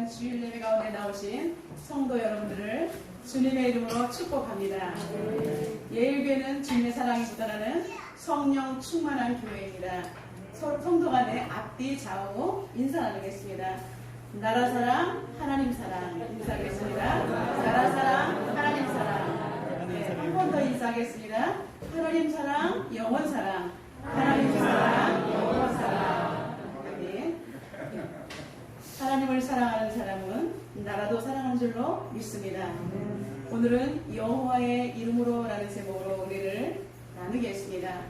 귀한 주일 예배 가운데 나오신 성도 여러분들을 주님의 이름으로 축복합니다. 예일교회는 주님의 사랑이 묻어나는 성령 충만한 교회입니다. 성도 간에 앞뒤 좌우 인사 나누겠습니다. 나라 사랑, 하나님 사랑 인사하겠습니다. 나라 사랑, 하나님 사랑. 네, 한 번 더 인사하겠습니다. 하나님 사랑, 영원 사랑. 하나님 사랑, 영원 사랑. 네. 하나님을 사랑하는 사람은 나라도 사랑하는 줄로 믿습니다. 오늘은 여호와의 이름으로 라는 제목으로 은혜를 나누겠습니다.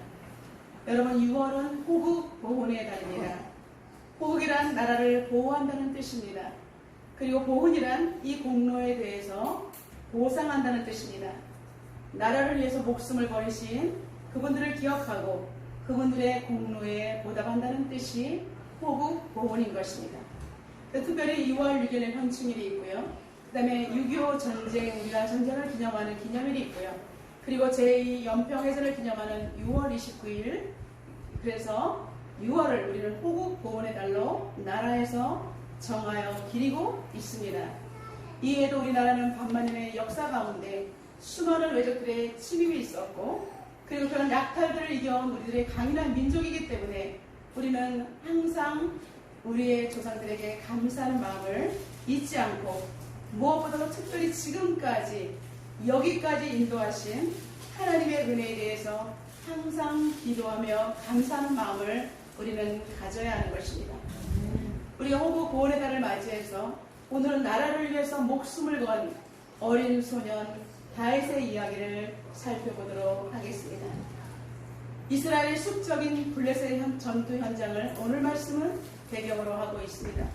여러분, 6월은 호국 보훈의 달입니다. 호국이란 나라를 보호한다는 뜻입니다. 그리고 보훈이란 이 공로에 대해서 보상한다는 뜻입니다. 나라를 위해서 목숨을 버리신 그분들을 기억하고 그분들의 공로에 보답한다는 뜻이 호국 보훈인 것입니다. 특별히 6월 6일에 현충일이 있고요. 그 다음에 6.25 전쟁, 우리가 전쟁을 기념하는 기념일이 있고요. 그리고 제2연평해전을 기념하는 6월 29일, 그래서 6월을 우리는 호국 보훈의 달로 나라에서 정하여 기리고 있습니다. 이에도 우리나라는 반만년의 역사 가운데 수많은 외적들의 침입이 있었고, 그리고 그런 약탈들을 이겨온 우리들의 강인한 민족이기 때문에 우리는 항상 우리의 조상들에게 감사하는 마음을 잊지 않고, 무엇보다도 특별히 지금까지 여기까지 인도하신 하나님의 은혜에 대해서 항상 기도하며 감사하는 마음을 우리는 가져야 하는 것입니다. 우리가 호국 보훈의 달을 맞이해서 오늘은 나라를 위해서 목숨을 건 어린 소년 다윗의 이야기를 살펴보도록 하겠습니다. 이스라엘의 숙적인 블레셋 전투 현장을 오늘 말씀은 배경으로 하고 있습니다.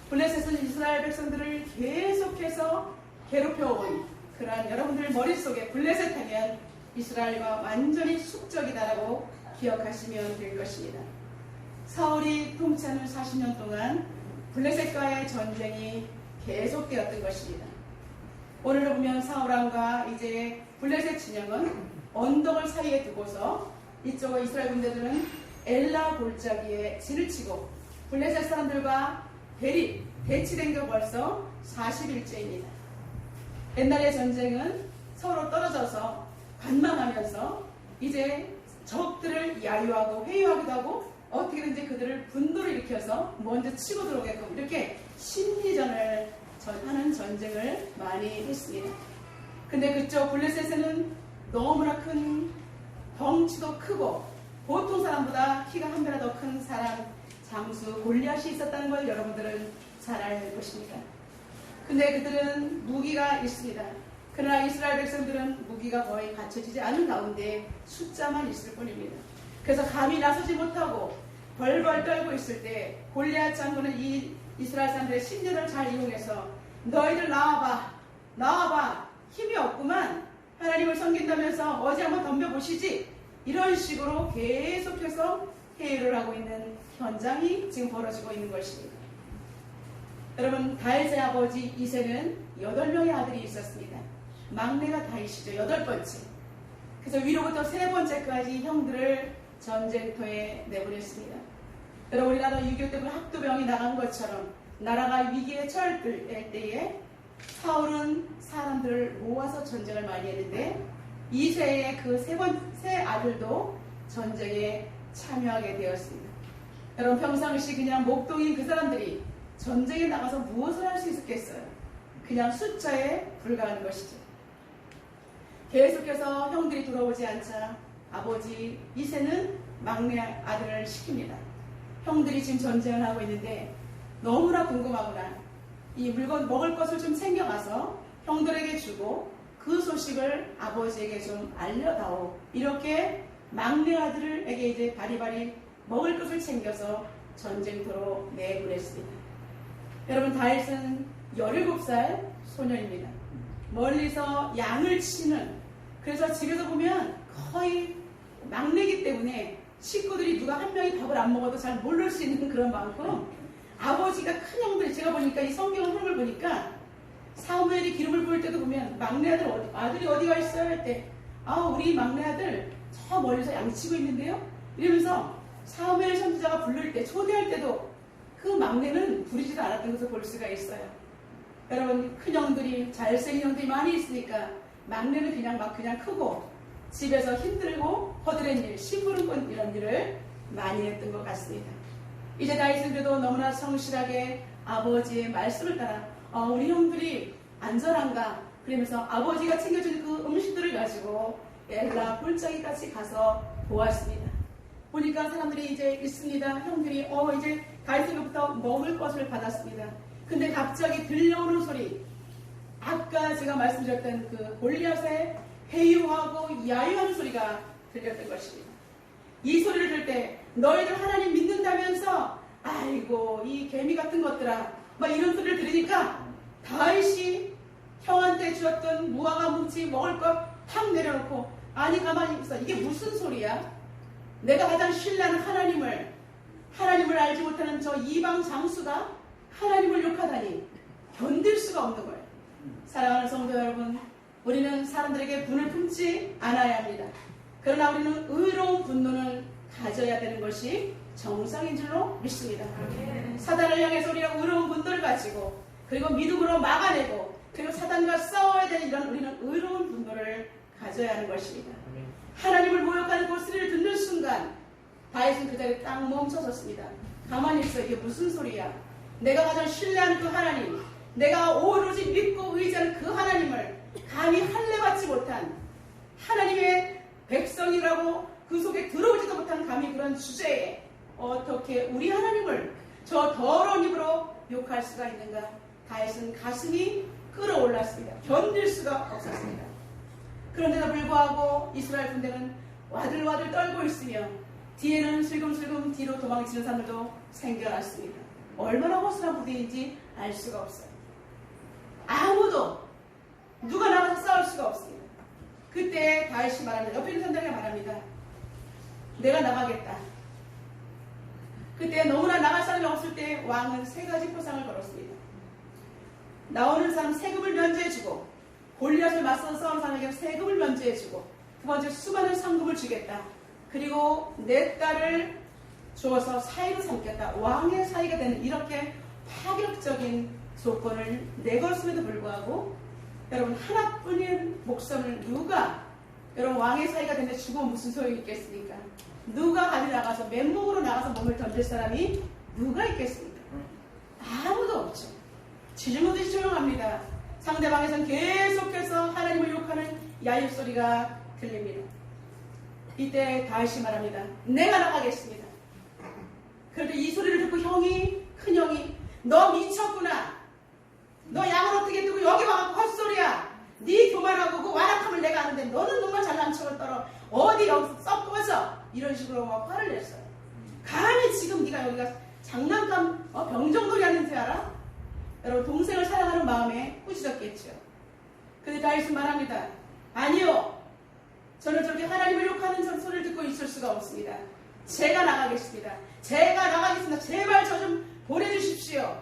블레셋은 이스라엘 백성들을 계속해서 괴롭혀온 그러한 여러분들 머릿속에 블레셋 하면 이스라엘과 완전히 숙적이다라고 기억하시면 될 것입니다. 사울이 통치하는 40년 동안 블레셋과의 전쟁이 계속되었던 것입니다. 오늘을 보면 사울왕과 이제 블레셋 진영은 언덕을 사이에 두고서 이쪽의 이스라엘 군대들은 엘라 골짜기에 진을 치고 블레셋 사람들과 대치된 게 벌써 40일째입니다. 옛날의 전쟁은 서로 떨어져서 관망하면서 이제 적들을 야유하고 회유하기도 하고 어떻게든지 그들을 분노를 일으켜서 먼저 치고 들어오게끔 이렇게 심리전을 하는 전쟁을 많이 했습니다. 근데 그쪽 블레셋에는 너무나 큰 덩치도 크고 보통 사람보다 키가 한 배나 더 큰 사람 장수 골리앗이 있었다는 걸 여러분들은 잘 알 것입니다. 근데 그들은 무기가 있습니다. 그러나 이스라엘 백성들은 무기가 거의 갖춰지지 않은 가운데 숫자만 있을 뿐입니다. 그래서 감히 나서지 못하고 벌벌 떨고 있을 때 골리앗 장군은 이 이스라엘 사람들의 심리를 잘 이용해서 너희들 나와봐 힘이 없구만, 하나님을 섬긴다면서 어디 한번 덤벼보시지, 이런 식으로 계속해서 회유를 하고 있는 현장이 지금 벌어지고 있는 것입니다. 여러분, 다윗의 아버지 이새는 8명의 아들이 있었습니다. 막내가 다윗이죠. 8번째. 그래서 위로부터 3번째까지 형들을 전쟁터에 내보냈습니다. 여러분, 우리나라 6.25 때문에 학도병이 나간 것처럼 나라가 위기에 처할 때에 사울은 사람들을 모아서 전쟁을 많이 했는데 이새의 그 세 아들도 전쟁에 참여하게 되었습니다. 여러분, 평상시 그냥 목동인 그 사람들이 전쟁에 나가서 무엇을 할 수 있었겠어요? 그냥 숫자에 불과한 것이죠. 계속해서 형들이 돌아오지 않자 아버지 이새는 막내 아들을 시킵니다. 형들이 지금 전쟁을 하고 있는데 너무나 궁금하구나. 이 물건 먹을 것을 좀 챙겨가서 형들에게 주고 그 소식을 아버지에게 좀 알려다오. 이렇게 막내 아들에게 이제 바리바리 먹을 것을 챙겨서 전쟁터로 내보냈습니다. 여러분, 다윗은 17살 소년입니다. 멀리서 양을 치는, 그래서 집에서 보면 거의 막내기 때문에 식구들이 누가 한 명이 밥을 안 먹어도 잘 모를 수 있는 그런 만큼 아버지가 큰 형들이, 제가 보니까 이 성경 흐름을 보니까 사무엘이 기름을 부을 때도 보면 막내 아들이 어디가 있어요? 할 때 우리 막내 아들 저 멀리서 양치고 있는데요? 이러면서 사무엘 선지자가 부를 때 초대할 때도 그 막내는 부리지도 않았던 것을 볼 수가 있어요. 여러분, 큰형들이 잘생긴 형들이 많이 있으니까 막내는 그냥 크고 집에서 힘들고 허드렛 일, 심부름꾼 이런 일을 많이 했던 것 같습니다. 이제 다윗은 그래도 너무나 성실하게 아버지의 말씀을 따라 우리 형들이 안전한가 그러면서 아버지가 챙겨준 그 음식들을 가지고 엘라 골짜기까지 가서 보았습니다. 보니까 사람들이 이제 있습니다. 형들이 이제 다윗으로부터 먹을 것을 받았습니다. 근데 갑자기 들려오는 소리, 아까 제가 말씀드렸던 그 골리앗의 회유하고 야유하는 소리가 들렸던 것입니다. 이 소리를 들을 때 너희들 하나님 믿는다면서 아이고 이 개미 같은 것들아 막 이런 소리를 들으니까 다윗이 형한테 주었던 무화과 뭉치 먹을 것 탁 내려놓고 아니 가만히 있어. 이게 무슨 소리야? 내가 가장 신뢰하는 하나님을 알지 못하는 저 이방 장수가 하나님을 욕하다니 견딜 수가 없는 거예요. 사랑하는 성도 여러분, 우리는 사람들에게 분을 품지 않아야 합니다. 그러나 우리는 의로운 분노를 가져야 되는 것이 정상인 줄로 믿습니다. 사단을 향해서 우리가 의로운 분노를 가지고 그리고 믿음으로 막아내고 그리고 사단과 싸워야 되는 이런 우리는 의로운 분노를 가져야 하는 것입니다. 하나님을 모욕하는 그 소리를 듣는 순간 다윗은 그 자리에 딱 멈춰섰습니다. 가만히 있어. 이게 무슨 소리야? 내가 가장 신뢰하는 그 하나님, 내가 오로지 믿고 의지하는 그 하나님을 감히 할례받지 못한 하나님의 백성이라고 그 속에 들어오지도 못한 감히 그런 주제에 어떻게 우리 하나님을 저 더러운 입으로 욕할 수가 있는가? 다윗은 가슴이 끓어올랐습니다. 견딜 수가 없었습니다. 그런데도 불구하고 이스라엘 군대는 와들와들 떨고 있으며 뒤에는 슬금슬금 뒤로 도망치는 사람들도 생겨났습니다. 얼마나 허술한 부대인지 알 수가 없어요. 아무도 누가 나가서 싸울 수가 없습니다. 그때 다윗이 말합니다. 옆에 있는 사람들에게 말합니다. 내가 나가겠다. 그때 너무나 나갈 사람이 없을 때 왕은 3가지 포상을 걸었습니다. 나오는 사람 세금을 면제해주고 골리앗을 맞서서 싸우는 사람에게 세금을 면제해주고 두 번째 수많은 상금을 주겠다. 그리고 내 딸을 주어서 사위로 삼겠다. 왕의 사위가 되는 이렇게 파격적인 조건을 내걸음에도 불구하고 여러분 하나뿐인 목숨을 누가 여러분 왕의 사위가 되는데 죽으면 무슨 소용이 있겠습니까? 누가 가지 나가서 맨몸으로 나가서 몸을 던질 사람이 누가 있겠습니까? 아무도 없죠. 지중하듯이 조용합니다. 상대방에선 계속해서 하나님을 욕하는 야유 소리가 들립니다. 이때 다윗이 말합니다. 내가 나가겠습니다. 그런데 이 소리를 듣고 큰형이 너 미쳤구나. 너 양을 어떻게 두고 여기 와갖고 헛소리야. 네 교만하고 그 완악함을 내가 아는데 너는 정말 잘난 척을 떨어. 어디 여기서 썩고서 이런 식으로 막 화를 냈어요. 감히 지금 네가 여기가 장난감 병정놀이 하는 줄 알아? 여러분 동생을 사랑하는 마음에 꾸짖었겠죠. 근데 다윗은 말합니다. 아니요. 저는 저렇게 하나님을 욕하는 소리를 듣고 있을 수가 없습니다. 제가 나가겠습니다. 제발 저 좀 보내주십시오.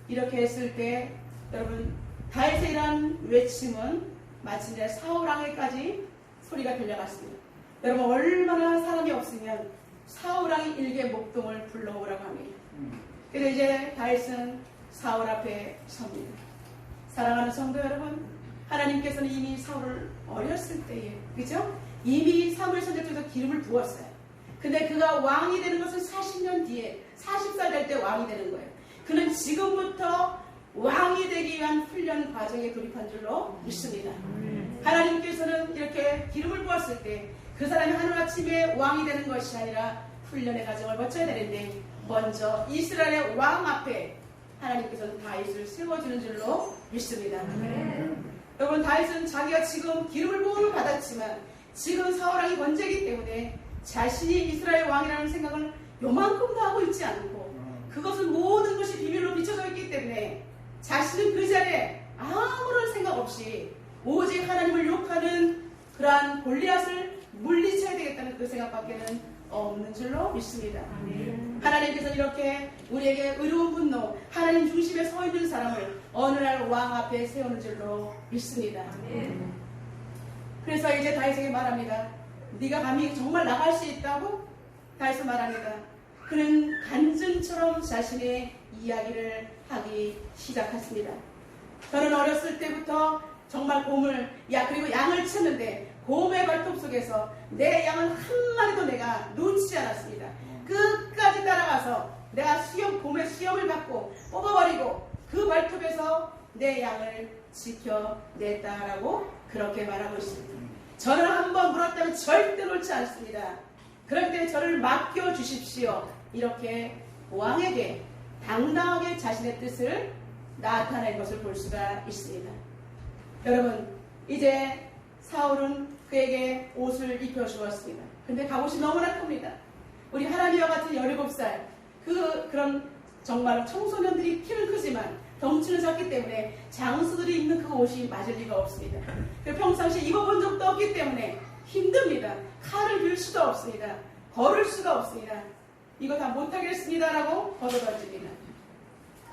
이렇게 했을 때 여러분 다윗의 이러한 외침은 마침내 사울왕에까지 소리가 들려갔습니다. 여러분 얼마나 사람이 없으면 사울왕이 일개 목동을 불러오라고 합니다. 그래서 이제 다윗은 사울 앞에 섭니다. 사랑하는 성도 여러분, 하나님께서는 이미 사울을 어렸을 때에 그죠? 이미 사무엘 선지자 쪽에서 기름을 부었어요. 근데 그가 왕이 되는 것은 40년 뒤에 40살 될 때 왕이 되는 거예요. 그는 지금부터 왕이 되기 위한 훈련 과정에 돌입한 줄로 믿습니다. 하나님께서는 이렇게 기름을 부었을 때 그 사람이 하루아침에 왕이 되는 것이 아니라 훈련의 과정을 거쳐야 되는데 먼저 이스라엘의 왕 앞에 하나님께서는 다윗을 세워주는 줄로 믿습니다. 여러분 다윗은 자기가 지금 기름을 부음을 받았지만 지금 사울왕이 번제이기 때문에 자신이 이스라엘 왕이라는 생각을 요만큼도 하고 있지 않고 그것은 모든 것이 비밀로 비춰져 있기 때문에 자신은 그 자리에 아무런 생각 없이 오직 하나님을 욕하는 그러한 골리앗을 물리쳐야 되겠다는 그 생각밖에는 없는 줄로 믿습니다. 하나님께서는 이렇게 우리에게 의로운 분노, 하나님 중심에 서 있는 사람을 어느 날 왕 앞에 세우는 줄로 믿습니다. 그래서 이제 다윗에게 말합니다. 네가 감히 정말 나갈 수 있다고? 다윗은 말합니다. 그는 간증처럼 자신의 이야기를 하기 시작했습니다. 저는 어렸을 때부터 정말 그리고 양을 쳤는데 곰의 발톱 속에서 내 양은 한 마리도 내가 놓치지 않았습니다. 끝까지 따라가서 내가 곰의 수염을 받고 뽑아버리고 그 발톱에서 내 양을 지켜냈다라고 그렇게 말하고 있습니다. 저는 한번 물었다면 절대 놓지 않습니다. 그렇기 때문에 저를 맡겨주십시오. 이렇게 왕에게 당당하게 자신의 뜻을 나타낸 것을 볼 수가 있습니다. 여러분, 이제 사울은 그에게 옷을 입혀주었습니다. 근데 갑옷이 너무나 큽니다. 우리 하나님과 같은 17살 그런 정말 청소년들이 키는 크지만 덩치는 작기 때문에 장수들이 입는 그 옷이 맞을 리가 없습니다. 평상시에 입어본 적도 없기 때문에 힘듭니다. 칼을 들 수도 없습니다. 걸을 수가 없습니다. 이거 다 못하겠습니다라고 벗어던집니다.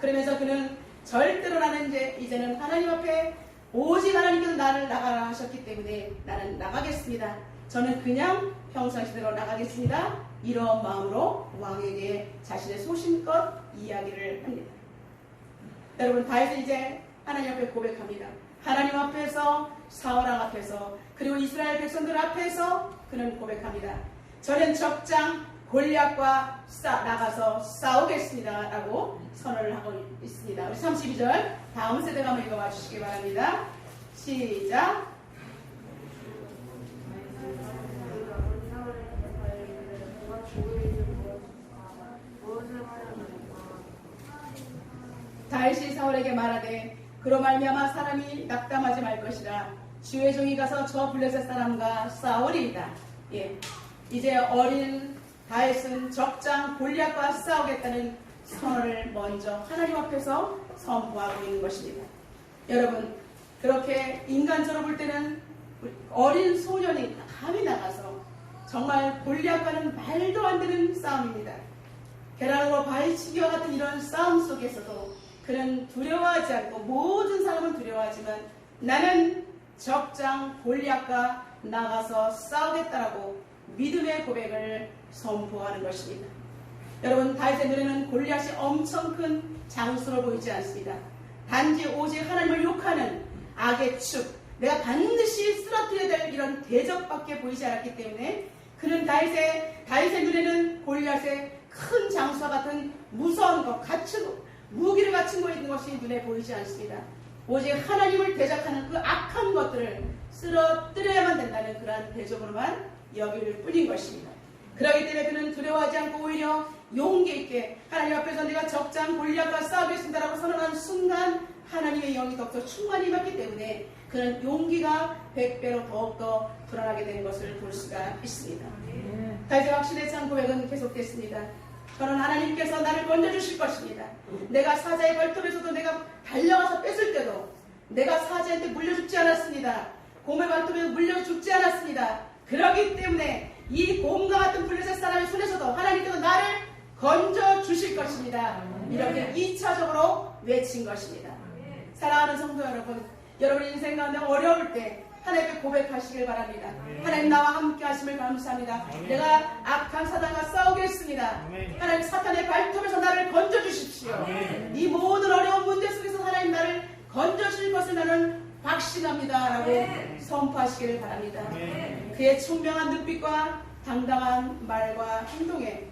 그러면서 그는 절대로 나는 이제는 하나님 앞에 오직 하나님께서 나를 나가라 하셨기 때문에 나는 나가겠습니다. 저는 그냥 평상시대로 나가겠습니다. 이런 마음으로 왕에게 자신의 소신껏 이야기를 합니다. 여러분, 다윗은 이제 하나님 앞에 고백합니다. 하나님 앞에서, 사울왕 앞에서, 그리고 이스라엘 백성들 앞에서 그는 고백합니다. 저는 적장 골리앗과 나가서 싸우겠습니다 라고 선언을 하고 있습니다. 우리 32절 다음 세대가 한번 읽어봐 주시기 바랍니다. 시작. 다윗이 사울에게 말하되 그로 말미암아 사람이 낙담하지 말 것이라 주의 종이 가서 저 블레셋 사람과 싸우리이다. 이제 어린 다윗은 적장 골리앗과 싸우겠다는 선언을 먼저 하나님 앞에서 선포하고 있는 것입니다. 여러분, 그렇게 인간적으로 볼 때는 어린 소년이 감히 나가서 정말 골리앗과는 말도 안 되는 싸움입니다. 계란으로 바위치기와 같은 이런 싸움 속에서도 그는 두려워하지 않고 모든 사람은 두려워하지만 나는 적장 골리앗과 나가서 싸우겠다라고 믿음의 고백을 선포하는 것입니다. 여러분, 다윗의 눈에는 골리앗이 엄청 큰 장수로 보이지 않습니다. 단지 오직 하나님을 욕하는 악의 축, 내가 반드시 쓰러뜨려야 될 이런 대적밖에 보이지 않았기 때문에 그는 다윗의 눈에는 골리앗의 큰 장수와 같은 무서운 것, 무기를 갖춘 거 있는 것이 눈에 보이지 않습니다. 오직 하나님을 대적하는 그 악한 것들을 쓰러뜨려야만 된다는 그러한 대적으로만 여길 뿐인 것입니다. 그렇기 때문에 그는 두려워하지 않고 오히려 용기 있게 하나님 앞에서 내가 적장 골리앗과 싸우겠습니다라고 선언한 순간 하나님의 영이 더욱더 충만히 임했기 때문에 그는 용기가 100배로 더욱더 드러나게 되는 것을 볼 수가 있습니다. 다윗의 확신에 찬 고백은 계속됐습니다. 저는 하나님께서 나를 건져주실 것입니다. 내가 사자의 발톱에서도 내가 달려가서 뺏을 때도 내가 사자한테 물려 죽지 않았습니다. 곰의 발톱에 물려 죽지 않았습니다. 그렇기 때문에 이 곰과 같은 블레셋 사람의 손에서도 하나님께서 나를 건져주실 것입니다. 이렇게 2차적으로 외친 것입니다. 사랑하는 성도 여러분, 여러분 인생 가운데 어려울 때 하나님께 고백하시길 바랍니다. 하나님 나와 함께 하심을 감사합니다. 내가 악한 사단과 싸우겠습니다. 하나님 사탄의 발톱에서 나를 건져주십시오. 이 모든 어려운 문제 속에서 하나님 나를 건져주실 것을 나는 확신합니다 라고 선포하시기를 바랍니다. 그의 총명한 눈빛과 당당한 말과 행동에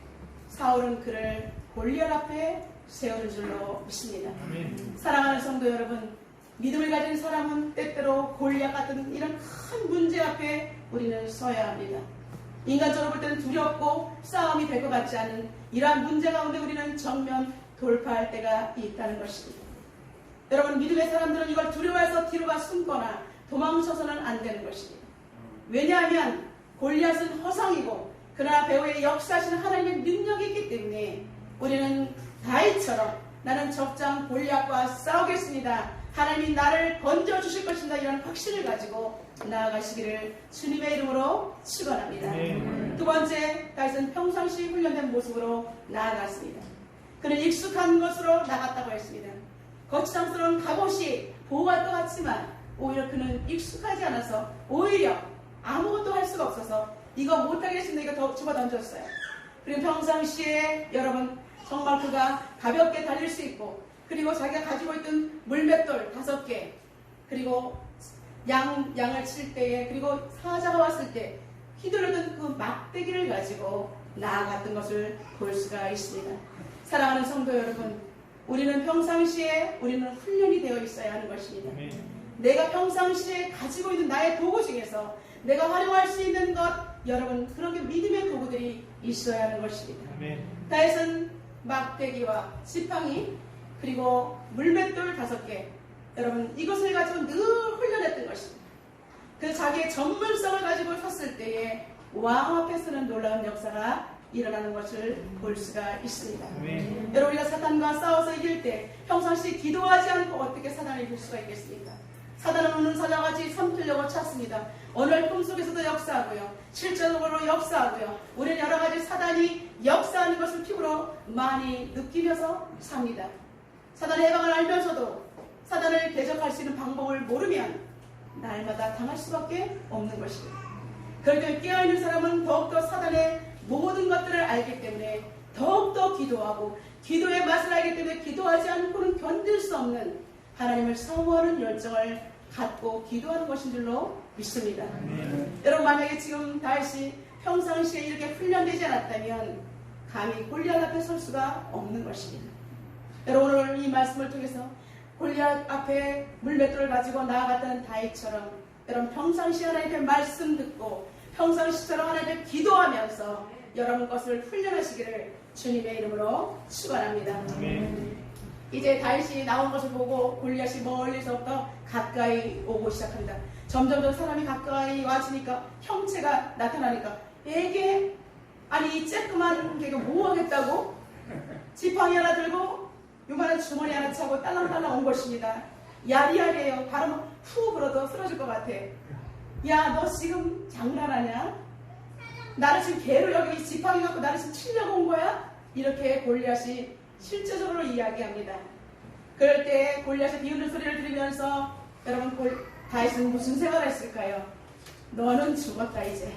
사울은 그를 골리앗 앞에 세우는 줄로 믿습니다. 사랑하는 성도 여러분, 믿음을 가진 사람은 때때로 골리앗 같은 이런 큰 문제 앞에 우리는 서야 합니다. 인간적으로 볼 때는 두렵고 싸움이 될 것 같지 않은 이러한 문제 가운데 우리는 정면 돌파할 때가 있다는 것입니다. 여러분, 믿음의 사람들은 이걸 두려워해서 뒤로가 숨거나 도망쳐서는 안 되는 것입니다. 왜냐하면 골리앗은 허상이고 그러나 배후에 역사하시는 하나님의 능력이 있기 때문에 우리는 다윗처럼 나는 적장 골리앗과 싸우겠습니다. 하나님이 나를 건져주실 것입니다. 이런 확신을 가지고 나아가시기를 주님의 이름으로 축원합니다. 두 번째, 다윗은 평상시 훈련된 모습으로 나아갔습니다. 그는 익숙한 것으로 나갔다고 했습니다. 거치장스러운 갑옷이 보호할 것 같지만 오히려 그는 익숙하지 않아서 오히려 아무것도 할 수가 없어서 이거 못하겠습니다. 이거 더 집어 던졌어요. 그리고 평상시에 여러분 정말 그가 가볍게 달릴 수 있고, 그리고 자기가 가지고 있던 물맷돌 5개, 그리고 양을 칠 때에, 그리고 사자가 왔을 때 휘두르던 그 막대기를 가지고 나아갔던 것을 볼 수가 있습니다. 사랑하는 성도 여러분, 우리는 평상시에 우리는 훈련이 되어 있어야 하는 것입니다. 내가 평상시에 가지고 있는 나의 도구 중에서 내가 활용할 수 있는 것, 여러분 그렇게 믿음의 도구들이 있어야 하는 것입니다. 다윗은 막대기와 지팡이 그리고 물맷돌 5개, 여러분 이것을 가지고 늘 훈련했던 것입니다. 그래서 자기의 전문성을 가지고 섰을 때에 왕 앞에서는 놀라운 역사가 일어나는 것을 볼 수가 있습니다. 여러분 우리가 사탄과 싸워서 이길 때 평상시 기도하지 않고 어떻게 사단을 이길 수가 있겠습니까? 사단은 오는 사자같이 삼키려고 찾습니다. 오늘 꿈속에서도 역사하고요, 실제적으로 역사하고요, 우리는 여러가지 사단이 역사하는 것을 피부로 많이 느끼면서 삽니다. 사단의 해방을 알면서도 사단을 대적할 수 있는 방법을 모르면 날마다 당할 수밖에 없는 것입니다. 그렇게 깨어있는 사람은 더욱더 사단의 모든 것들을 알기 때문에 더욱더 기도하고, 기도의 맛을 알기 때문에 기도하지 않고는 견딜 수 없는 하나님을 사모하는 열정을 갖고 기도하는 것인 줄로 믿습니다. 여러분 만약에 지금 다윗이 평상시에 이렇게 훈련되지 않았다면 감히 골리앗 앞에 설 수가 없는 것입니다. 여러분 오늘 이 말씀을 통해서 골리앗 앞에 물맷돌을 가지고 나아갔던 다윗처럼 여러분 평상시 하나님의 말씀 듣고 평상시처럼 하나님께 기도하면서 여러분 것을 훈련하시기를 주님의 이름으로 축원합니다. 이제 다윗이 나온 것을 보고 골리앗이 멀리서부터 가까이 오고 시작합니다. 점점 사람이 가까이 와지니까 형체가 나타나니까 에게 아니 이 쬐끄만 개가 뭐 하겠다고 지팡이 하나 들고 요만한 주머니 하나 차고 딸랑딸랑 온 것입니다. 야리야리해요. 바로 후 불어도 쓰러질 것 같아. 야 너 지금 장난하냐? 나를 지금 개로 여기 지팡이 갖고 나를 지금 치려고 온 거야? 이렇게 골리앗이 실제적으로 이야기합니다. 그럴 때 골리앗의 비웃는 소리를 들으면서 여러분 다윗은 무슨 생각을 했을까요? 너는 죽었다 이제.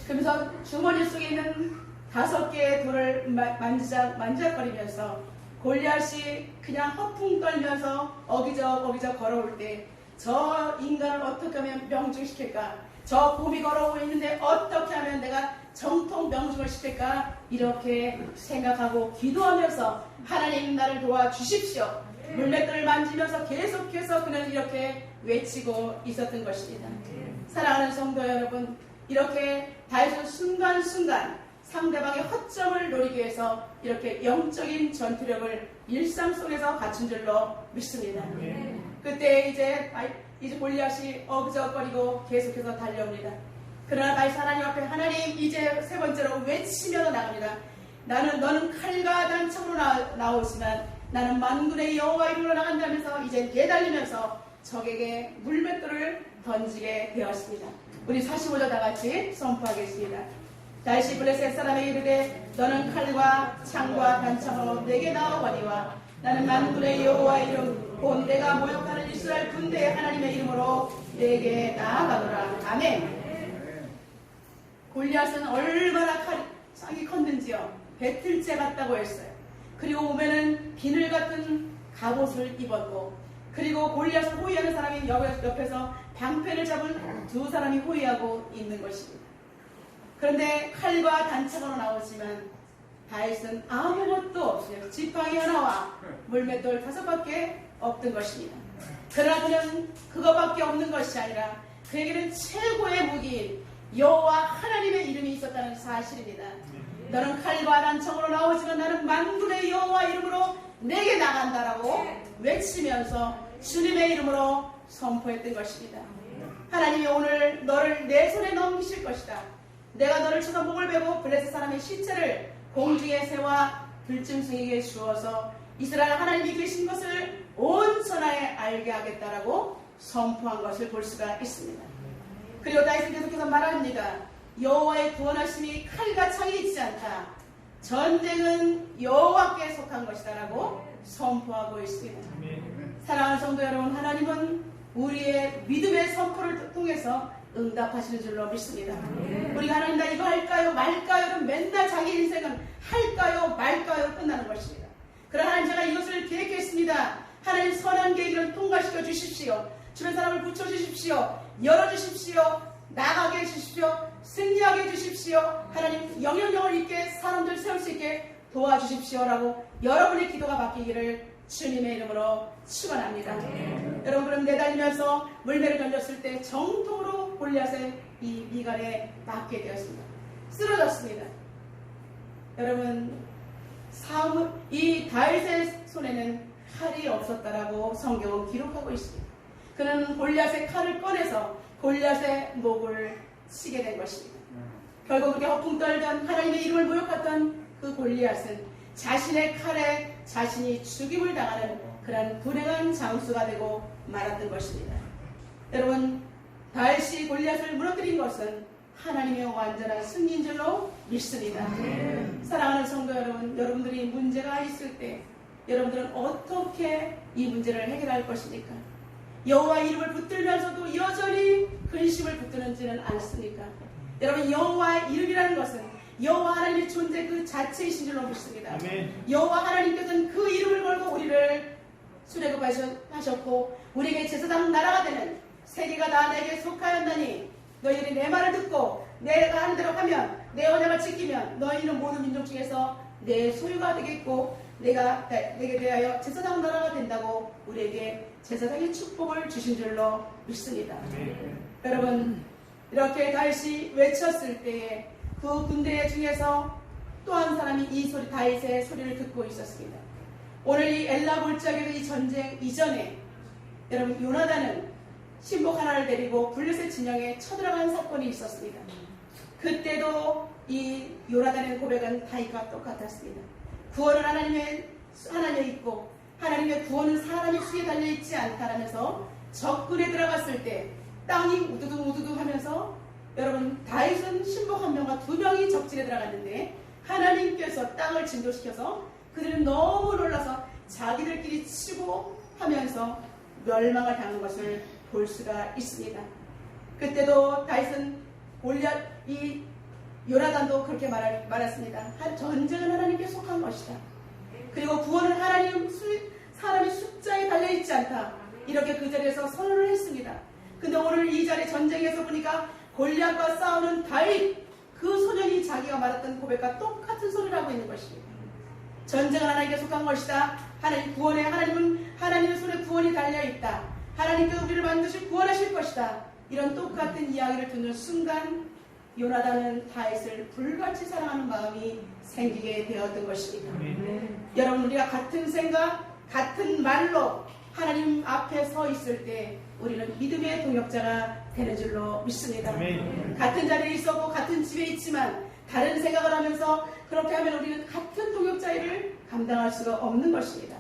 그러면서 주머니 속에 있는 5개의 돌을 만지작거리면서 골리앗이 그냥 허풍 떨면서 어기적 걸어올 때 저 인간을 어떻게 하면 명중시킬까? 저 곰이 걸어오고 있는데 어떻게 하면 내가 정통 명중을 시킬까? 이렇게 생각하고 기도하면서 하나님 나를 도와주십시오. 물맷돌을 만지면서 계속해서 그는 이렇게 외치고 있었던 것입니다. 사랑하는 성도 여러분, 이렇게 다윗은 순간순간 상대방의 허점을 노리기 위해서 이렇게 영적인 전투력을 일상 속에서 갖춘 줄로 믿습니다. 그때 이제 골리앗이 어그적거리고 계속해서 달려옵니다. 그러나 다윗 하나님 앞에 하나님 이제 3번째로 외치며 나갑니다. 너는 칼과 단창으로 나오지만 나는 만군의 여호와 이름으로 나간다면서 이제 내달리면서 적에게 물맷돌을 던지게 되었습니다. 우리 45절 다 같이 선포하겠습니다. 다윗이 블레셋 사람에게 이르되 너는 칼과 창과 단창으로 내게 나아오거니와 나는 만군의 여호와 이름 곧 내가 모욕하는 이스라엘 군대의 하나님의 이름으로 내게 나아가노라. 아멘. 골리앗은 얼마나 쌍이 컸는지요. 배틀째 같다고 했어요. 그리고 오면은 비늘 같은 갑옷을 입었고, 그리고 골리앗을 호위하는 사람이 옆에서 방패를 잡은 2 사람이 호위하고 있는 것입니다. 그런데 칼과 단창으로 나오지만 다윗은 아무것도 없어요. 지팡이 하나와 물맷돌 5밖에 없던 것입니다. 그러나 그는 그것밖에 없는 것이 아니라 그에게는 최고의 무기인 여호와 하나님의 이름이 있었다는 사실입니다. 너는 칼과 단창으로 나오지만 나는 만군의 여호와 이름으로 내게 나간다라고 외치면서 주님의 이름으로 선포했던 것입니다. 하나님이 오늘 너를 내 손에 넘기실 것이다. 내가 너를 쳐서 목을 베고 블레셋 사람의 시체를 공중의 새와 들짐승에게 주어서 이스라엘 하나님이 계신 것을 온 천하에 알게 하겠다라고 선포한 것을 볼 수가 있습니다. 그리고 다윗은 계속해서 말합니다. 여호와의 구원하심이 칼과 창이 있지 않다. 전쟁은 여호와께 속한 것이다라고 선포하고 있습니다. 사랑하는 성도 여러분, 하나님은 우리의 믿음의 선포를 통해서 응답하시는 줄로 믿습니다. 우리가 하나님 나 이거 할까요 말까요? 맨날 자기 인생은 할까요 말까요 끝나는 것입니다. 그러나 하나님 제가 이것을 계획했습니다. 하나님 선한 계획을 통과시켜 주십시오. 주변 사람을 붙여주십시오. 열어주십시오. 나가게 해주십시오. 승리하게 해주십시오. 하나님 영향력을 있게 사람들 세울 수 있게 도와주십시오라고 여러분의 기도가 바뀌기를 주님의 이름으로 축원합니다. 여러분 그럼 내달리면서 물매를 던졌을 때 정통으로 골리앗의 이 미갈에 맞게 되었습니다. 쓰러졌습니다. 여러분 이 다윗의 손에는 칼이 없었다라고 성경은 기록하고 있습니다. 그는 골리앗의 칼을 꺼내서 골리앗의 목을 치게 된 것입니다. 결국 그렇게 허풍 떨던 하나님의 이름을 모욕했던 그 골리앗은 자신의 칼에 자신이 죽임을 당하는 그런 불행한 장수가 되고 말았던 것입니다. 여러분 다윗이 골리앗을 무너뜨린 것은 하나님의 완전한 승리인 줄로 믿습니다. 사랑하는 성도 여러분, 여러분들이 문제가 있을 때 여러분들은 어떻게 이 문제를 해결할 것입니까? 여호와 이름을 붙들면서도 여전히 근심을 붙드는지는 않습니까? 여러분 여호와 이름이라는 것은 여호와 하나님의 존재 그 자체이신 줄로 믿습니다. 여호와 하나님께서는 그 이름을 걸고 우리를 출애굽하셨고 우리에게 제사장 나라가 되는 세계가 다 내게 속하였나니 너희들이 내 말을 듣고 내가 하는 대로 하면 내 언약을 지키면 너희는 모든 민족 중에서 내 소유가 되겠고 내게 대하여 제사장 나라가 된다고 우리에게 제사장의 축복을 주신 줄로 믿습니다. 여러분 이렇게 다윗이 외쳤을 때에 그 군대 중에서 또 한 사람이 이 소리 다윗의 소리를 듣고 있었습니다. 오늘 이 엘라 골짜기의 이 전쟁 이전에 여러분 요나단은 신복 하나를 데리고 블레셋 진영에 쳐들어간 사건이 있었습니다. 그때도 이 요나단의 고백은 다윗과 똑같았습니다. 구원은 하나님에 있고 하나님의 구원은 사람의 수에 달려있지 않다라면서 적군에 들어갔을 때 땅이 우두두 하면서 여러분 다윗은 신복 1명과 2명이 적진에 들어갔는데 하나님께서 땅을 진도시켜서 그들은 너무 놀라서 자기들끼리 치고 하면서 멸망을 당한 것을 볼 수가 있습니다. 그때도 다윗은 이 요나단도 그렇게 말했습니다. 전쟁은 하나님께 속한 것이다. 그리고 구원은 사람의 숫자에 달려있지 않다. 이렇게 그 자리에서 선언을 했습니다. 근데 오늘 이 자리 전쟁에서 보니까 골리앗과 싸우는 다윗 그 소년이 자기가 말했던 고백과 똑같은 소리를 하고 있는 것입니다. 전쟁은 하나님께 속한 것이다. 하나님은 하나님의 손에 구원이 달려있다. 하나님께서 우리를 반드시 구원하실 것이다. 이런 똑같은 이야기를 듣는 순간 요나단은 다윗을 불같이 사랑하는 마음이 생기게 되었던 것입니다. 여러분 우리가 같은 생각, 같은 말로 하나님 앞에 서 있을 때 우리는 믿음의 동역자가 되는 줄로 믿습니다. 같은 자리에 있었고 같은 집에 있지만 다른 생각을 하면서 그렇게 하면 우리는 같은 동역자를 감당할 수가 없는 것입니다.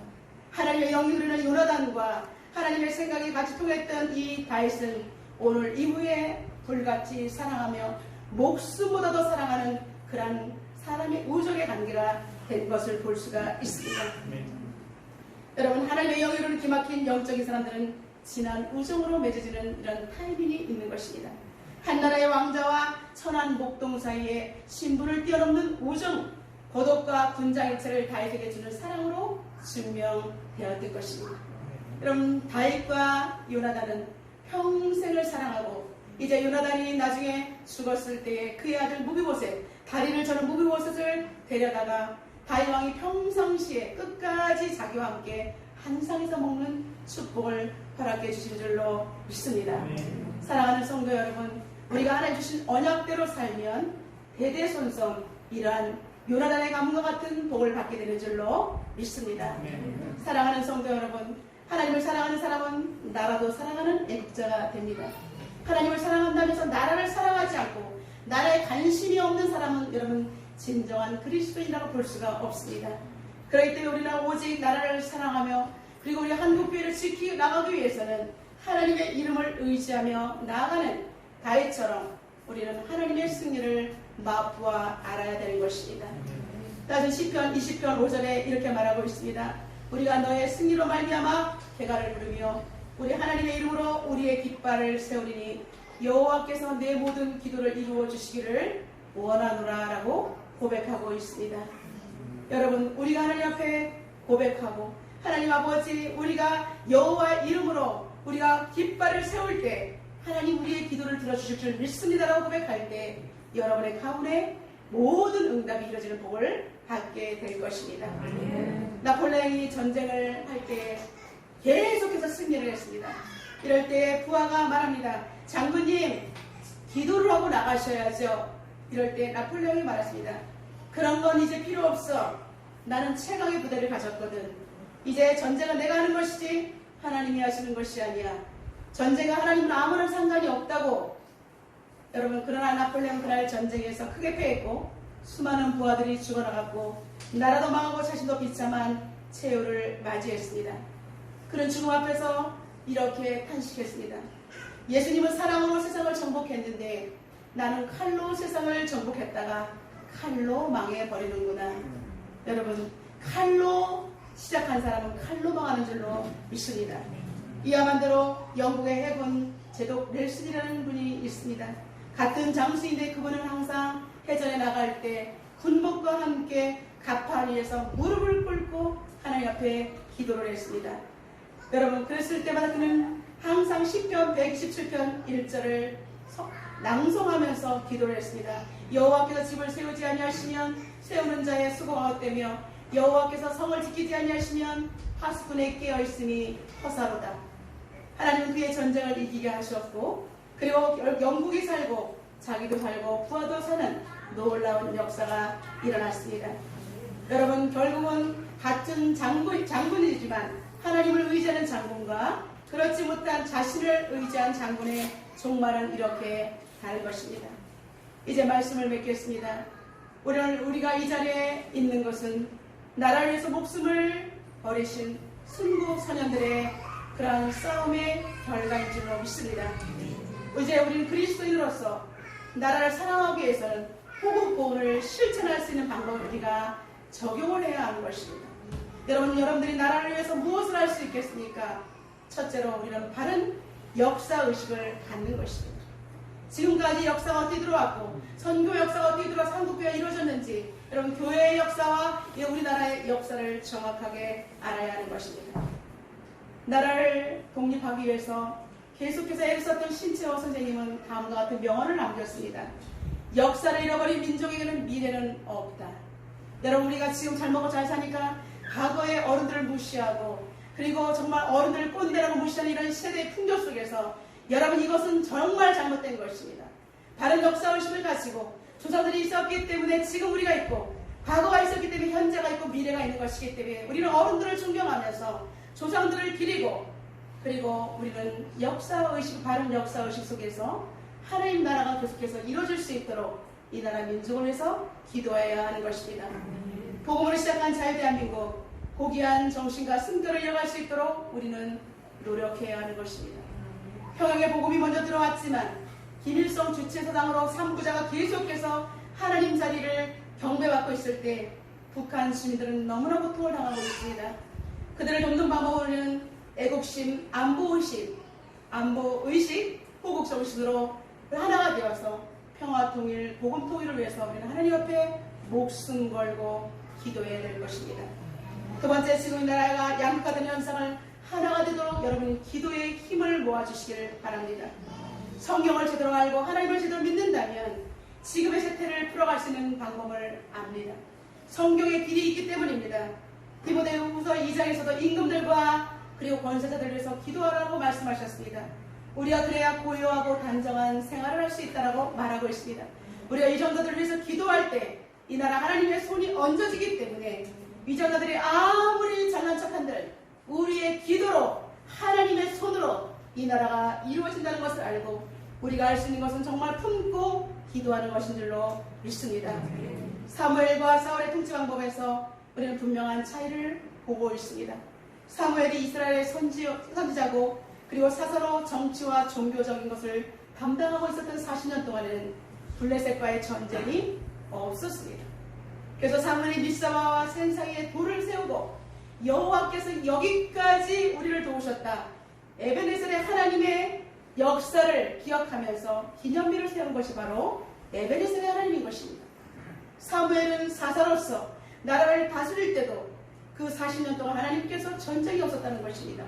하나님의 영이 흐르는 요나단과 하나님의 생각이 같이 통했던 이 다윗은 오늘 이후에 불같이 사랑하며 목숨보다도 사랑하는 그런 사람의 우정의 관계가 된 것을 볼 수가 있습니다. 여러분 하나님의 영이 흐르는 기막힌 영적인 사람들은 진한 우정으로 맺어지는 이런 타이밍이 있는 것입니다. 한 나라의 왕자와 천한 목동 사이에 신분을 뛰어넘는 우정, 고독과 군장일체를 다윗에게 주는 사랑으로 증명되었을 것입니다. 여러분 다윗과 요나단은 평생을 사랑하고 이제 요나단이 나중에 죽었을 때에 그의 아들 무비보셋, 다리를 저는 무비보셋을 데려다가 다윗 왕이 평상시에 끝까지 자기와 함께 한 상에서 먹는 축복을 허락해 주신 줄로 믿습니다. 사랑하는 성도 여러분, 우리가 하나님 주신 언약대로 살면 대대손손 이러한 요나단의 가문과 같은 복을 받게 되는 줄로 믿습니다. 사랑하는 성도 여러분, 하나님을 사랑하는 사람은 나라도 사랑하는 애국자가 됩니다. 하나님을 사랑한다면서 나라를 사랑하지 않고 나라에 관심이 없는 사람은 여러분 진정한 그리스도인이라고 볼 수가 없습니다. 그렇기 때문에 우리는 오직 나라를 사랑하며 그리고 우리 한국교회를 지키고 나가기 위해서는 하나님의 이름을 의지하며 나아가는 다윗처럼 우리는 하나님의 승리를 맛보아 알아야 되는 것입니다. 따진 시편 20편 5절에 이렇게 말하고 있습니다. 우리가 너의 승리로 말미암아 개가를 부르며 우리 하나님의 이름으로 우리의 깃발을 세우리니 여호와께서 내 모든 기도를 이루어 주시기를 원하노라라고 고백하고 있습니다. 여러분, 우리가 하나님 앞에 고백하고 하나님 아버지, 우리가 여호와 이름으로 우리가 깃발을 세울 때 하나님 우리의 기도를 들어주실 줄 믿습니다라고 고백할 때 여러분의 가문에 모든 응답이 이루어지는 복을 받게 될 것입니다. 나폴레옹이 전쟁을 할 때 계속해서 승리를 했습니다. 이럴 때 부하가 말합니다. 장군님, 기도를 하고 나가셔야죠. 이럴 때 나폴레옹이 말했습니다. 그런 건 이제 필요 없어. 나는 최강의 부대를 가졌거든. 이제 전쟁은 내가 하는 것이지 하나님이 하시는 것이 아니야. 전쟁과 하나님은 아무런 상관이 없다고. 여러분, 그러나 나폴레옹은 그날 전쟁에서 크게 패했고 수많은 부하들이 죽어나갔고 나라도 망하고 자신도 비참한 최후를 맞이했습니다. 그는 죽음 앞에서 이렇게 탄식했습니다. 예수님은 사랑으로 세상을 정복했는데 나는 칼로 세상을 정복했다가 칼로 망해버리는구나. 여러분, 칼로 시작한 사람은 칼로 망하는 줄로 믿습니다. 이와만대로 영국의 해군 제독 넬슨이라는 분이 있습니다. 같은 장수인데 그분은 항상 해전에 나갈 때 군복과 함께 가판 위에서 무릎을 꿇고 하나님 앞에 기도를 했습니다. 여러분, 그랬을 때마다 그는 항상 시편 127편 1절을 낭송하면서 기도를 했습니다. 여호와께서 집을 세우지 아니하시면 세우는 자의 수고가 헛되며 여호와께서 성을 지키지 아니하시면 파수꾼에 깨어있음이 허사로다. 하나님은 그의 전쟁을 이기게 하셨고 그리고 영국이 살고 자기도 살고 부하도 사는 놀라운 역사가 일어났습니다. 여러분, 결국은 같은 장군이지만 하나님을 의지하는 장군과 그렇지 못한 자신을 의지한 장군의 종말은 이렇게 다른 것입니다. 이제 말씀을 맺겠습니다. 오늘 우리가 이 자리에 있는 것은 나라를 위해서 목숨을 버리신 순국 선현들의 그러한 싸움의 결과인 줄로 믿습니다. 이제 우리는 그리스도인으로서 나라를 사랑하기 위해서는 호국보훈을 실천할 수 있는 방법을 우리가 적용을 해야 하는 것입니다. 여러분들이 나라를 위해서 무엇을 할 수 있겠습니까? 첫째로 우리는 바른 역사의식을 갖는 것입니다. 지금까지 역사가 어떻게 들어왔고 선교 역사가 어떻게 들어와서 한국교회가 이루어졌는지 여러분, 교회의 역사와 우리나라의 역사를 정확하게 알아야 하는 것입니다. 나라를 독립하기 위해서 계속해서 애를 썼던 신채호 선생님은 다음과 같은 명언을 남겼습니다. 역사를 잃어버린 민족에게는 미래는 없다. 여러분, 우리가 지금 잘 먹고 잘 사니까 과거의 어른들을 무시하고 그리고 정말 어른들을 꼰대라고 무시하는 이런 세대의 풍조 속에서 여러분, 이것은 정말 잘못된 것입니다. 바른 역사의식을 가지고 조상들이 있었기 때문에 지금 우리가 있고 과거가 있었기 때문에 현재가 있고 미래가 있는 것이기 때문에 우리는 어른들을 존경하면서 조상들을 기리고 그리고 우리는 역사의식, 바른 역사의식 속에서 하나님 나라가 계속해서 이루어질 수 있도록 이 나라 민족을 위해서 기도해야 하는 것입니다. 복음으로 시작한 자유대한민국, 고귀한 정신과 승도를 이어갈 수 있도록 우리는 노력해야 하는 것입니다. 평양의 복음이 먼저 들어왔지만 김일성 주체사당으로 3부자가 계속해서 하나님 자리를 경배받고 있을 때 북한 시민들은 너무나 고통을 당하고 있습니다. 그들을 돕는 방법은 애국심, 안보의식, 호국정신으로 하나가 되어서 평화 통일, 복음 통일을 위해서 우리는 하나님 앞에 목숨 걸고 기도해야 될 것입니다. 두 번째, 지금 이 나라가 양극화되는 현상을 하나가 되도록 여러분이 기도의 힘을 모아주시길 바랍니다. 성경을 제대로 알고 하나님을 제대로 믿는다면 지금의 세태를 풀어갈 수 있는 방법을 압니다. 성경의 길이 있기 때문입니다. 디모데후서 2장에서도 임금들과 그리고 권세자들을 위해서 기도하라고 말씀하셨습니다. 우리가 그래야 고요하고 단정한 생활을 할 수 있다라고 말하고 있습니다. 우리가 이 정도들을 위해서 기도할 때 이 나라 하나님의 손이 얹어지기 때문에 이 정도들이 아무리 잘난 척한들 우리의 기도로 하나님의 손으로 이 나라가 이루어진다는 것을 알고 우리가 할 수 있는 것은 정말 품고 기도하는 것인 줄로 믿습니다. 사무엘과 사울의 통치 방법에서 우리는 분명한 차이를 보고 있습니다. 사무엘이 이스라엘의 선지자고 그리고 사사로 정치와 종교적인 것을 담당하고 있었던 40년 동안에는 블레셋과의 전쟁이 없었습니다. 그래서 사무엘이 미스바와 센 사이에 돌을 세우고 여호와께서 여기까지 우리를 도우셨다. 에베네셀의 하나님의 역사를 기억하면서 기념비를 세운 것이 바로 에베네셀의 하나님인 것입니다. 사무엘은 사사로서 나라를 다스릴 때도 그 40년 동안 하나님께서 전쟁이 없었다는 것입니다.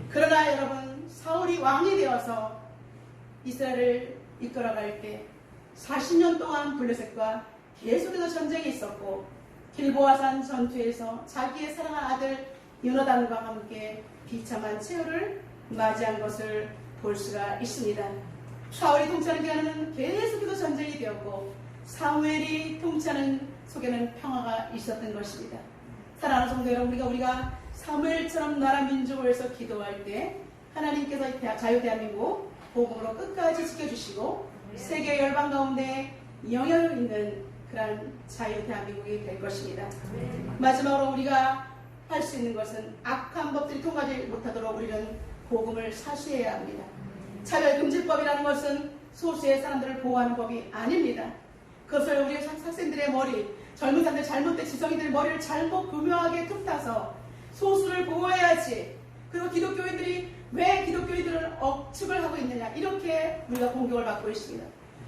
그러나 여러분, 사울이 왕이 되어서 이스라엘을 이끌어갈 때 40년 동안 블레셋과 계속해서 전쟁이 있었고, 길보아산 전투에서 자기의 사랑한 아들 요나단과 함께 비참한 최후를 맞이한 것을 볼 수가 있습니다. 사울이 통치하는 기간에는 계속해서 전쟁이 되었고, 사무엘이 통치하는 속에는 평화가 있었던 것입니다. 사랑하는 성도 여러분, 우리가 사무엘처럼 나라 민족을 위해서 기도할 때 하나님께서 자유대한민국 복음으로 끝까지 지켜주시고 세계 열방 가운데 영향력 있는 그런 자유대한민국이 될 것입니다. 마지막으로 우리가 할 수 있는 것은 악한 법들이 통하지 못하도록 우리는 복음을 사수해야 합니다. 차별금지법이라는 것은 소수의 사람들을 보호하는 법이 아닙니다. 그것을 우리 학생들의 머리, 젊은 사람들, 잘못된 지성이들의 머리를 잘못 교묘하게 툭타서 소수를 보호해야지, 그리고 기독교인들이 왜 기독교인들을 억측을 하고 있느냐, 이렇게 우리가 공격을 받고 있습니다.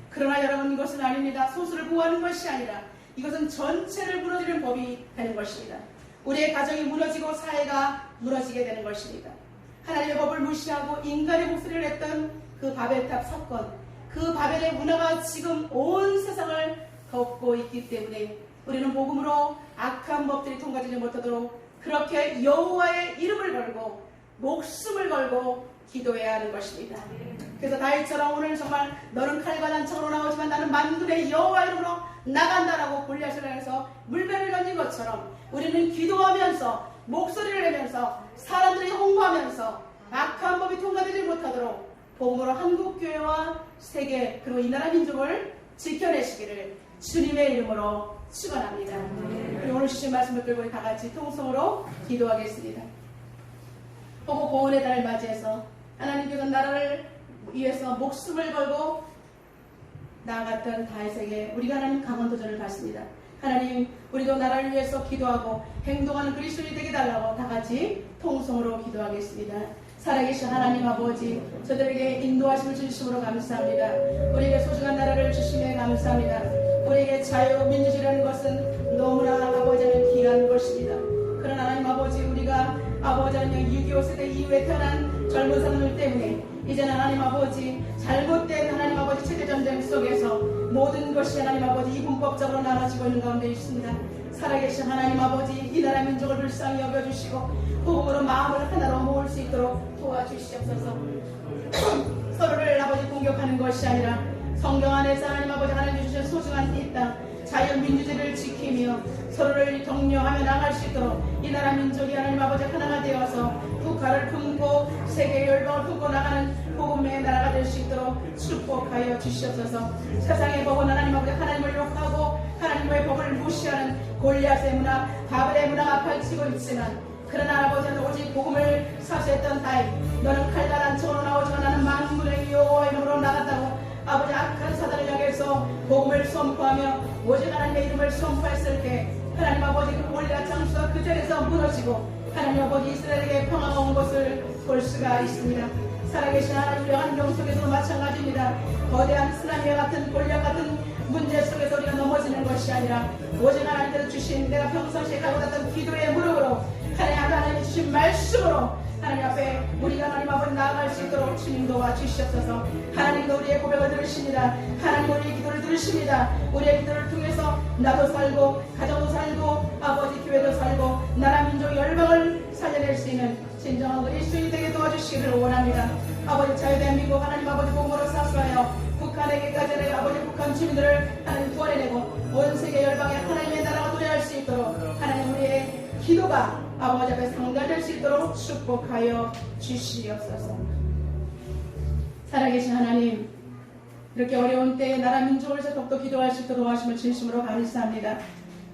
그러나 여러분, 이것은 아닙니다. 소수를 보호하는 것이 아니라 이것은 전체를 무너지는 법이 되는 것입니다. 우리의 가정이 무너지고 사회가 무너지게 되는 것입니다. 하나님의 법을 무시하고 인간의 목소리를 했던 그 바벨탑 사건, 그 바벨의 문화가 지금 온 세상을 덮고 있기 때문에 우리는 복음으로 악한 법들이 통과되지 못하도록 그렇게 여호와의 이름을 걸고 목숨을 걸고 기도해야 하는 것입니다. 그래서 다윗처럼 오늘 정말 너는 칼과 단창으로 나오지만 나는 만군의 여호와 이름으로 나간다라고 골리앗을 향해서 물배를 던진 것처럼 우리는 기도하면서 목소리를 내면서 사람들이 홍보하면서 악한 법이 통과되지 못하도록 복음으로 한국교회와 세계 그리고 이 나라 민족을 지켜내시기를 주님의 이름으로 축원합니다. 그리고 오늘 주신 말씀을 들고 우리 다 같이 통성으로 기도하겠습니다. 보고 보온의 달을 맞이해서 하나님께서 나라를 위해서 목숨을 걸고 나아갔던 다윗에게 우리가 하나님 강원도전을 받습니다. 하나님, 우리도 나라를 위해서 기도하고 행동하는 그리스도인이 되게 달라고 다 같이 통성으로 기도하겠습니다. 살아계신 하나님 아버지, 저들에게 인도하심을 주심으로 감사합니다. 우리에게 소중한 나라를 주심에 감사합니다. 우리에게 자유, 민주주의라는 것은 너무나 아버지는 귀한 것입니다. 그러나 하나님 아버지, 우리가 아버지 하나님 6.25 세대 이후에 태어난 젊은 사람들 때문에 이제는 하나님 아버지 잘못된 하나님 아버지 체제전쟁 속에서 모든 것이 하나님 아버지 이분법적으로 나눠지고 있는 가운데 있습니다. 살아계신 하나님 아버지, 이 나라 민족을 불쌍히 여겨주시고 복음으로 마음을 하나로 모을 수 있도록 도와주시옵소서. 서로를 아버지 공격하는 것이 아니라 성경 안에서 하나님 아버지 하나님 주신 소중한 이 땅 자유민주주의를 지키며 서로를 격려하며 나갈 수 있도록 이 나라 민족이 하나님 아버지 하나가 되어서 국가를 품고 세계 열방을 품고 나가는 복음의 나라가 될 수 있도록 축복하여 주시옵소서. 세상의 법은 하나님 아버지 하나님을 욕하고 하나님의 법을 무시하는 골리앗의 문화, 바벨의 문화가 펼치고 있지만 그러나 아버지는 오직 복음을 사수했던 다윗, 너는 칼과 단창으로 나오지만 나는 만군의 여호와 이름으로 나갔다고 아버지 악한 사단을 향해서 복음을 선포하며 오직 하나님의 이름을 선포했을 때 하나님 아버지 그 골리앗 장수가 그 자리에서 무너지고 하나님 아버지 이스라엘에게 평화가 온 것을 볼 수가 있습니다. 살아계신 하나님의 환경 속에서도 마찬가지입니다. 거대한 쓰나미와 같은 골리앗 같은 문제 속에서 우리가 넘어지는 것이 아니라 오직 하나님께서 주신 내가 평상시에 가고 있던 기도의 무릎으로 하나님이 주신 말씀으로 하나님 앞에 우리가 하나님 앞에 나아갈 수 있도록 주님 도와주시옵소서. 하나님도 우리의 고백을 들으십니다. 하나님 우리의 기도를 들으십니다. 우리의 기도를 통해서 나도 살고 가정도 살고 아버지 교회도 살고 나라 민족 열방을 살려낼 수 있는 진정한 그리스도인이 되게 도와주시기를 원합니다. 아버지 자유대한민국 하나님 아버지 복음으로 사수하여 북한에게까지 아버지 북한 주민들을 하나님 구원해내고 온 세계 열방에 하나님의 나라가 도래할 수 있도록 하나님 우리의 기도가 아버지 앞에 성달될 수 있도록 축복하여 주시옵소서. 살아계신 하나님, 이렇게 어려운 때에 나라 민족을 위해서 더욱더 기도할 수 있도록 하심을 진심으로 감사합니다.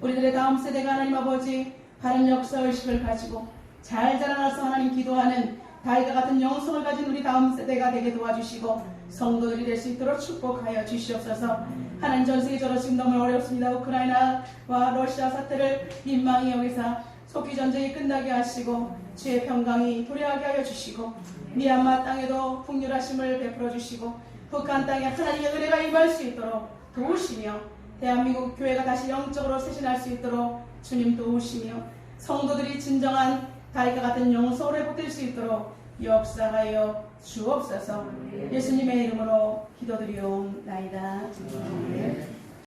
우리들의 다음 세대가 하나님 아버지 바른 역사의식을 가지고 잘 자라나서 하나님 기도하는 다윗과 같은 영성을 가진 우리 다음 세대가 되게 도와주시고 성도들이 될 수 있도록 축복하여 주시옵소서. 하나님 전 세계적으로 지금 너무 어렵습니다. 우크라이나와 러시아 사태를 민망히 여기서 속히 전쟁이 끝나게 하시고 주의 평강이 도래하게 하여 주시고 미얀마 땅에도 풍요하심을 베풀어 주시고 북한 땅에 하나님의 은혜가 임할 수 있도록 도우시며 대한민국 교회가 다시 영적으로 쇄신할 수 있도록 주님 도우시며 성도들이 진정한 다윗과 같은 영성으로 회복될 수 있도록 역사하여 주옵소서. 예수님의 이름으로 기도드리옵나이다.